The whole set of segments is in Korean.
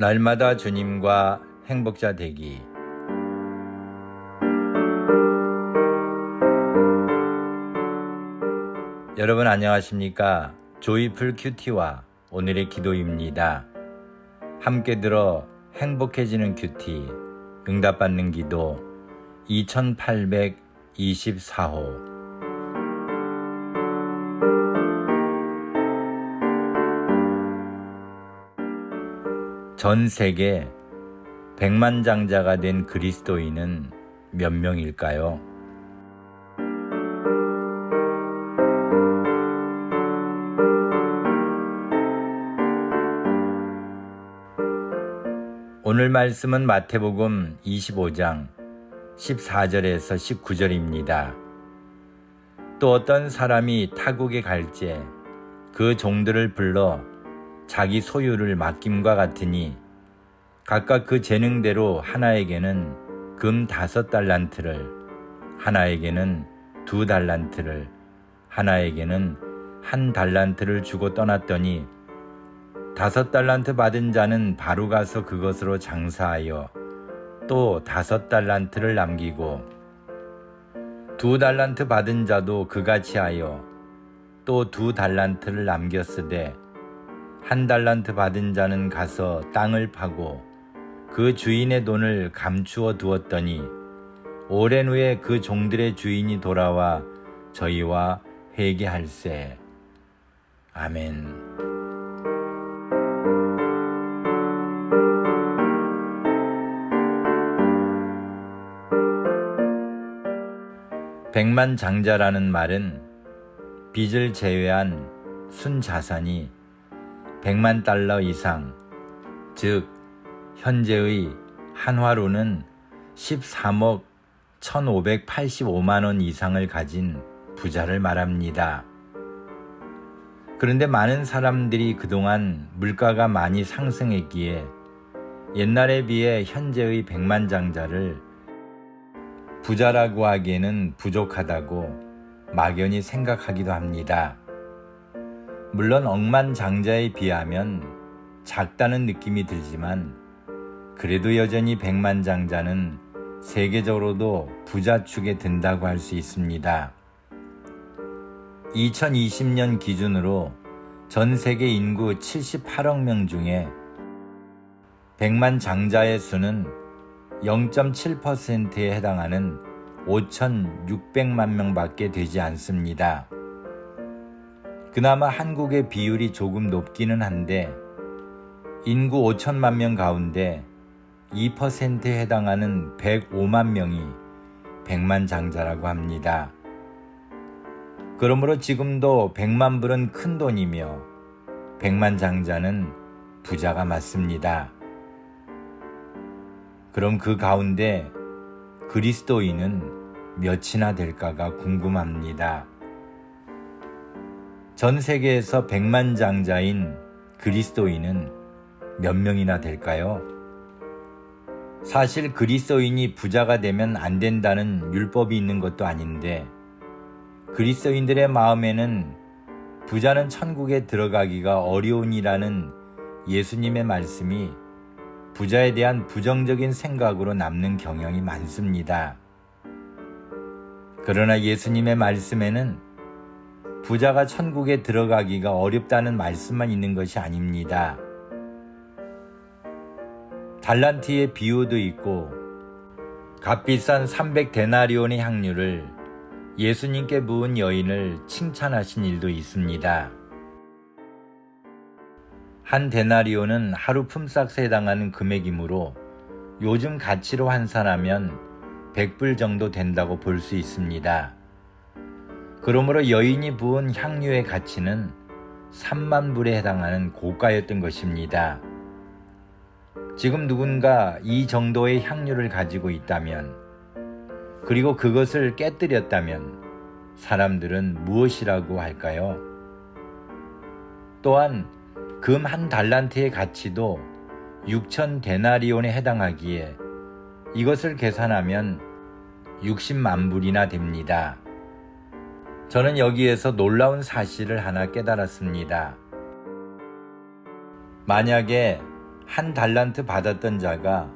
날마다 주님과 행복자 되기. 여러분 안녕하십니까? 조이풀 큐티와 오늘의 기도입니다. 함께 들어 행복해지는 큐티 응답받는 기도 2824호. 전 세계 백만장자가 된 그리스도인은 몇 명일까요? 오늘 말씀은 마태복음 25장 14절에서 19절입니다. 또 어떤 사람이 타국에 갈제 그 종들을 불러 자기 소유를 맡김과 같으니 각각 그 재능대로 하나에게는 금 5달란트를, 하나에게는 2달란트를, 하나에게는 1달란트를 주고 떠났더니 5달란트 받은 자는 바로 가서 그것으로 장사하여 또 5달란트를 남기고 2달란트 받은 자도 그같이 하여 또 2달란트를 남겼으되 1달란트 받은 자는 가서 땅을 파고 그 주인의 돈을 감추어 두었더니 오랜 후에 그 종들의 주인이 돌아와 저희와 회개할세. 아멘. 백만장자라는 말은 빚을 제외한 순자산이 100만 달러 이상, 즉 현재의 한화로는 13억 1585만 원 이상을 가진 부자를 말합니다. 그런데 많은 사람들이 그동안 물가가 많이 상승했기에 옛날에 비해 현재의 백만장자를 부자라고 하기에는 부족하다고 막연히 생각하기도 합니다. 물론 억만장자에 비하면 작다는 느낌이 들지만 그래도 여전히 백만장자는 세계적으로도 부자축에 든다고 할 수 있습니다. 2020년 기준으로 전 세계 인구 78억 명 중에 백만장자의 수는 0.7%에 해당하는 5,600만 명밖에 되지 않습니다. 그나마 한국의 비율이 조금 높기는 한데 인구 5천만 명 가운데 2%에 해당하는 105만 명이 백만장자라고 합니다. 그러므로 지금도 100만 불은 큰 돈이며 백만장자는 부자가 맞습니다. 그럼 그 가운데 그리스도인은 몇이나 될까가 궁금합니다. 전 세계에서 백만장자인 그리스도인은 몇 명이나 될까요? 사실 그리스도인이 부자가 되면 안 된다는 율법이 있는 것도 아닌데 그리스도인들의 마음에는 부자는 천국에 들어가기가 어려우니라는 예수님의 말씀이 부자에 대한 부정적인 생각으로 남는 경향이 많습니다. 그러나 예수님의 말씀에는 부자가 천국에 들어가기가 어렵다는 말씀만 있는 것이 아닙니다. 달란트의 비유도 있고 값비싼 300데나리온의 향유를 예수님께 부은 여인을 칭찬하신 일도 있습니다. 한 데나리온은 하루 품삯에 해당하는 금액이므로 요즘 가치로 환산하면 100불 정도 된다고 볼 수 있습니다. 그러므로 여인이 부은 향유의 가치는 3만 불에 해당하는 고가였던 것입니다. 지금 누군가 이 정도의 향유를 가지고 있다면, 그리고 그것을 깨뜨렸다면 사람들은 무엇이라고 할까요? 또한 금 1달란트의 가치도 6,000데나리온에 해당하기에 이것을 계산하면 60만 불이나 됩니다. 저는 여기에서 놀라운 사실을 하나 깨달았습니다. 만약에 한 달란트 받았던 자가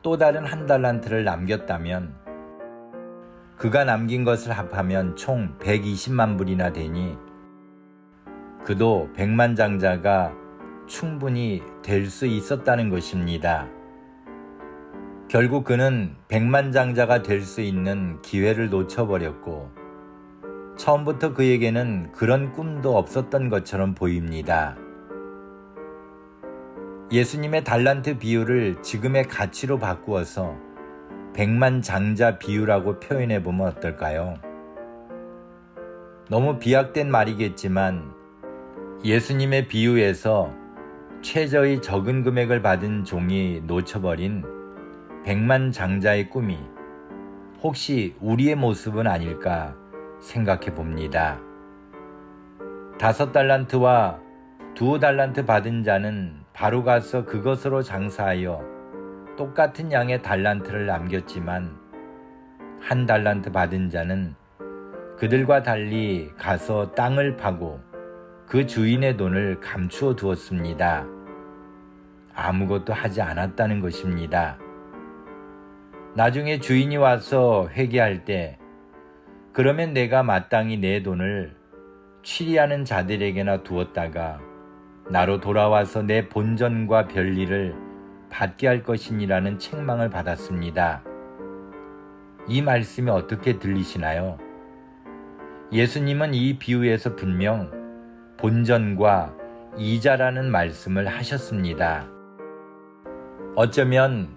또 다른 한 달란트를 남겼다면 그가 남긴 것을 합하면 총 120만 불이나 되니 그도 백만장자가 충분히 될 수 있었다는 것입니다. 결국 그는 백만장자가 될 수 있는 기회를 놓쳐버렸고 처음부터 그에게는 그런 꿈도 없었던 것처럼 보입니다. 예수님의 달란트 비유를 지금의 가치로 바꾸어서 백만장자 비유라고 표현해보면 어떨까요? 너무 비약된 말이겠지만 예수님의 비유에서 최저의 적은 금액을 받은 종이 놓쳐버린 백만장자의 꿈이 혹시 우리의 모습은 아닐까 생각해 봅니다. 5달란트와 2달란트 받은 자는 바로 가서 그것으로 장사하여 똑같은 양의 달란트를 남겼지만 1달란트 받은 자는 그들과 달리 가서 땅을 파고 그 주인의 돈을 감추어 두었습니다. 아무것도 하지 않았다는 것입니다. 나중에 주인이 와서 회개할 때 그러면 내가 마땅히 내 돈을 취리하는 자들에게나 두었다가 나로 돌아와서 내 본전과 별일을 받게 할 것이니라는 책망을 받았습니다. 이 말씀이 어떻게 들리시나요? 예수님은 이 비유에서 분명 본전과 이자라는 말씀을 하셨습니다. 어쩌면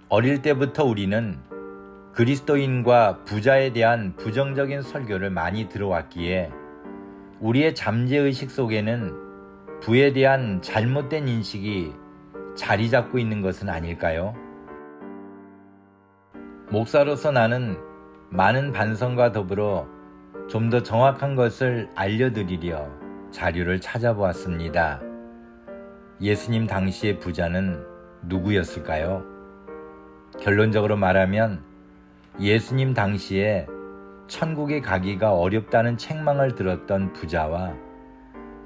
어릴 때부터 우리는 그리스도인과 부자에 대한 부정적인 설교를 많이 들어왔기에 우리의 잠재의식 속에는 부에 대한 잘못된 인식이 자리 잡고 있는 것은 아닐까요? 목사로서 나는 많은 반성과 더불어 좀 더 정확한 것을 알려드리려 자료를 찾아보았습니다. 예수님 당시의 부자는 누구였을까요? 결론적으로 말하면 예수님 당시에 천국에 가기가 어렵다는 책망을 들었던 부자와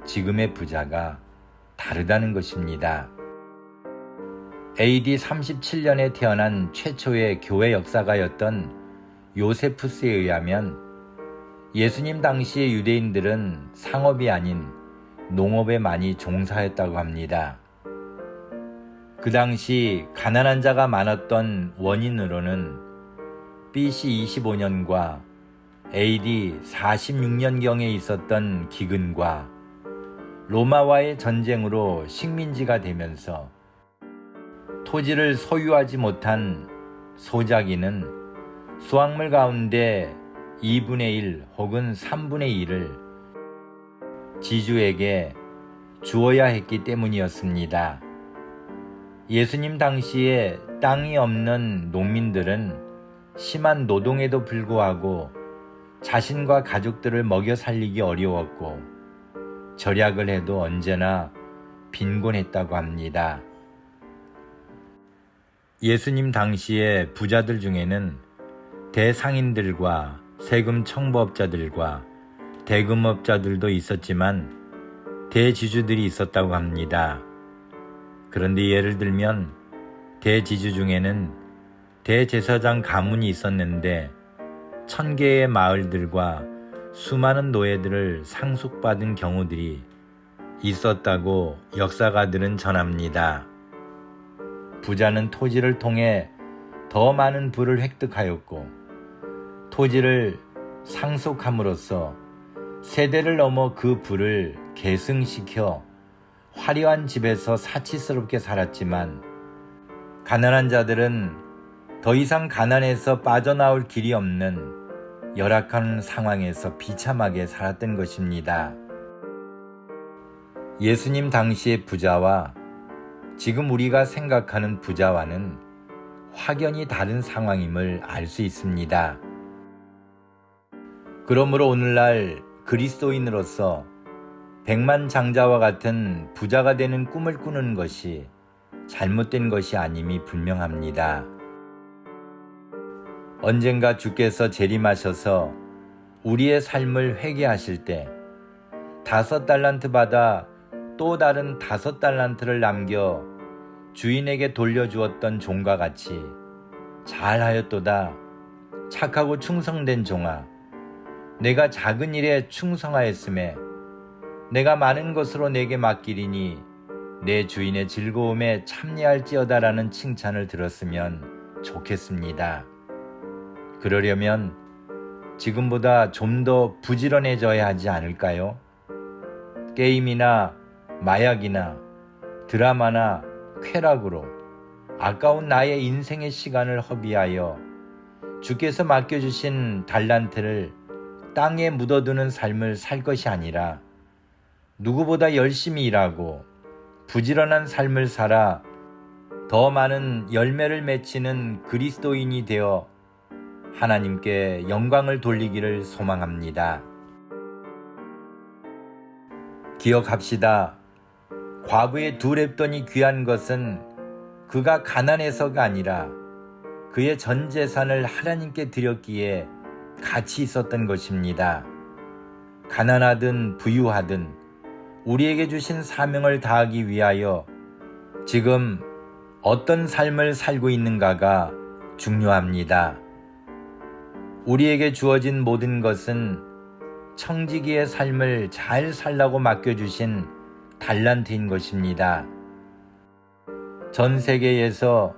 지금의 부자가 다르다는 것입니다. AD 37년에 태어난 최초의 교회 역사가였던 요세푸스에 의하면 예수님 당시의 유대인들은 상업이 아닌 농업에 많이 종사했다고 합니다. 그 당시 가난한 자가 많았던 원인으로는 BC 25년과 AD 46년경에 있었던 기근과 로마와의 전쟁으로 식민지가 되면서 토지를 소유하지 못한 소작이는 수확물 가운데 2분의 1 혹은 3분의 1을 지주에게 주어야 했기 때문이었습니다. 예수님 당시에 땅이 없는 농민들은 심한 노동에도 불구하고 자신과 가족들을 먹여 살리기 어려웠고 절약을 해도 언제나 빈곤했다고 합니다. 예수님 당시의 부자들 중에는 대상인들과 세금 청부업자들과 대금업자들도 있었지만 대지주들이 있었다고 합니다. 그런데 예를 들면 대지주 중에는 대제사장 가문이 있었는데 1000개의 마을들과 수많은 노예들을 상속받은 경우들이 있었다고 역사가들은 전합니다. 부자는 토지를 통해 더 많은 부를 획득하였고 토지를 상속함으로써 세대를 넘어 그 부를 계승시켜 화려한 집에서 사치스럽게 살았지만 가난한 자들은 더 이상 가난에서 빠져나올 길이 없는 열악한 상황에서 비참하게 살았던 것입니다. 예수님 당시의 부자와 지금 우리가 생각하는 부자와는 확연히 다른 상황임을 알 수 있습니다. 그러므로 오늘날 그리스도인으로서 백만장자와 같은 부자가 되는 꿈을 꾸는 것이 잘못된 것이 아님이 분명합니다. 언젠가 주께서 재림하셔서 우리의 삶을 회개하실 때 5달란트 받아 또 다른 5달란트를 남겨 주인에게 돌려주었던 종과 같이 잘하였도다. 착하고 충성된 종아, 내가 작은 일에 충성하였음에 내가 많은 것으로 내게 맡기리니 내 주인의 즐거움에 참여할지어다라는 칭찬을 들었으면 좋겠습니다. 그러려면 지금보다 좀 더 부지런해져야 하지 않을까요? 게임이나 마약이나 드라마나 쾌락으로 아까운 나의 인생의 시간을 허비하여 주께서 맡겨주신 달란트를 땅에 묻어두는 삶을 살 것이 아니라 누구보다 열심히 일하고 부지런한 삶을 살아 더 많은 열매를 맺히는 그리스도인이 되어 하나님께 영광을 돌리기를 소망합니다. 기억합시다. 과부의 두 렙돈이 귀한 것은 그가 가난해서가 아니라 그의 전 재산을 하나님께 드렸기에 가치 있었던 것입니다. 가난하든 부유하든 우리에게 주신 사명을 다하기 위하여 지금 어떤 삶을 살고 있는가가 중요합니다. 우리에게 주어진 모든 것은 청지기의 삶을 잘 살라고 맡겨주신 달란트인 것입니다. 전 세계에서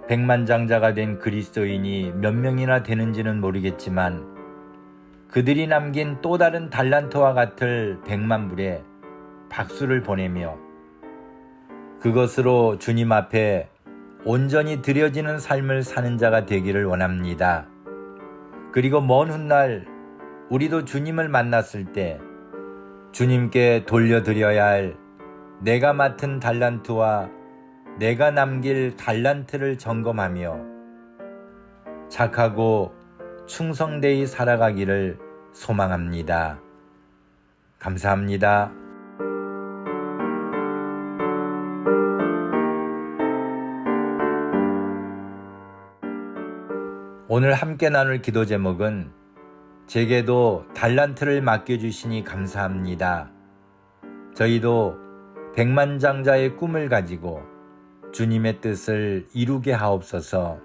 백만장자가 된 그리스도인이 몇 명이나 되는지는 모르겠지만 그들이 남긴 또 다른 달란트와 같을 100만 불에 박수를 보내며 그것으로 주님 앞에 온전히 드려지는 삶을 사는 자가 되기를 원합니다. 그리고 먼 훗날 우리도 주님을 만났을 때 주님께 돌려드려야 할 내가 맡은 달란트와 내가 남길 달란트를 점검하며 착하고 충성되이 살아가기를 소망합니다. 감사합니다. 오늘 함께 나눌 기도 제목은 제게도 달란트를 맡겨주시니 감사합니다. 저희도 백만장자의 꿈을 가지고 주님의 뜻을 이루게 하옵소서.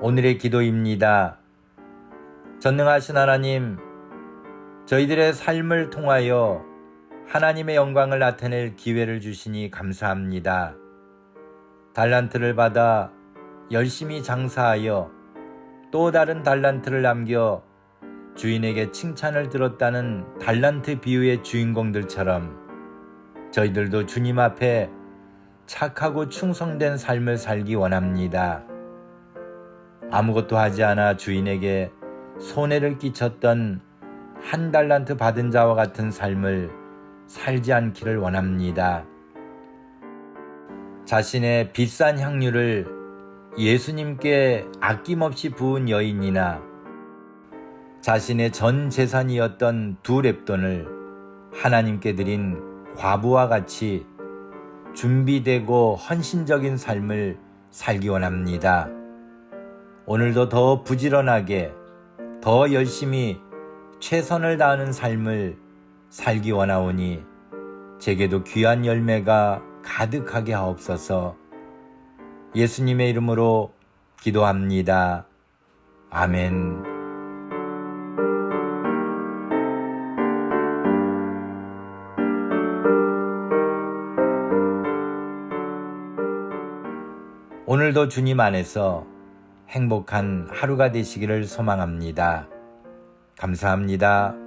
오늘의 기도입니다. 전능하신 하나님, 저희들의 삶을 통하여 하나님의 영광을 나타낼 기회를 주시니 감사합니다. 달란트를 받아 열심히 장사하여 또 다른 달란트를 남겨 주인에게 칭찬을 들었다는 달란트 비유의 주인공들처럼 저희들도 주님 앞에 착하고 충성된 삶을 살기 원합니다. 아무것도 하지 않아 주인에게 손해를 끼쳤던 한 달란트 받은 자와 같은 삶을 살지 않기를 원합니다. 자신의 비싼 향유를 예수님께 아낌없이 부은 여인이나 자신의 전 재산이었던 두 렙돈을 하나님께 드린 과부와 같이 준비되고 헌신적인 삶을 살기 원합니다. 오늘도 더 부지런하게 더 열심히 최선을 다하는 삶을 살기 원하오니 제게도 귀한 열매가 가득하게 하옵소서. 예수님의 이름으로 기도합니다. 아멘. 오늘도 주님 안에서 행복한 하루가 되시기를 소망합니다. 감사합니다.